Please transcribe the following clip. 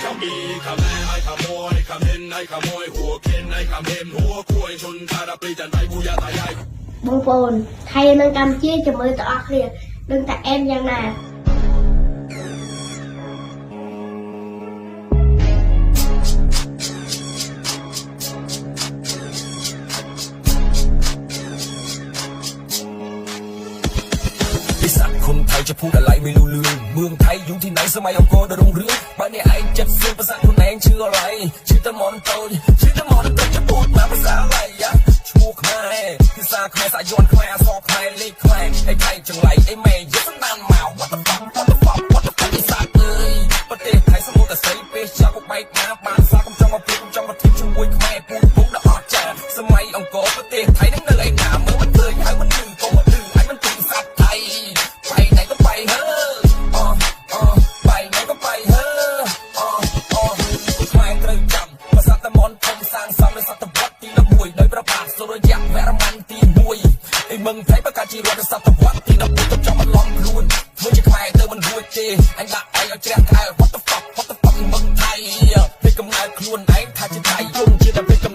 ขมีขแม่ไอ้ขโมยขมิ้นไอ้ขโมยหัวเข็นไอ้ขเห็มหัวกล้วยชนคาราปรีจันไทยบูยาตายายบางคนไทยมันกำจี้จะมือต่อเคลียดึงแต่เอ็นยังไงสัตว์คนไทยจะพูดอะไรไม่รู้เรื่องเมืองไทยอยู่ที่ไหนสมัยองค์กรดำรงเรืองบ้านในไอเจ็ดสิบภาษาคนแหงชื่ออะไรชื่อตะมอนโตชื่อตะมอนโตจะพูดมาภาษาอะไรอะชูแม่พิซาแม่สายยนแม่ซอกแม่เล็กแม่ไอ้ไทยจังไรไอ้แม่เยอะนานมาวัดตะฟังวัดตะฟังวัดตะฟังไอ้สัตว์เอ้ยประเทศไทยสมุทรแต่ใส่เปชาพวกใบหน้าบ้านซากำจังมาพูดกำจังมาทิ้งช่วยแม่พูดปุ๊บแล้วออกจากสมัยองค์กรประเทศไทยนั่งเนยหนาเมื่อมันเคยให้มันดื้อก็มาดื้อให้มันตีสัตว์ไทยไปไหนก็ไปเฮ้อไปไหนก็ไปเฮ้อแม่เตยจำภาษาตะมอนทงสร้างสรรค์ในศตวรรษที่ละมวยโดยประบาทสุรยะแวรมันตีมวยไอ้เมืองไทยประกาศจีรวในศตวรรษที่ละมวยต้องจำมันล้อมล้วนเมื่อจะแม่เตยมันรวยเจไอ้ด่าไอ้เอาแจ้งไอ้ what the fuck เมืองไทยให้กำเนิดคล้วนไอ้ไทยจะไทยยุ่งเชื่อแต่เป็นก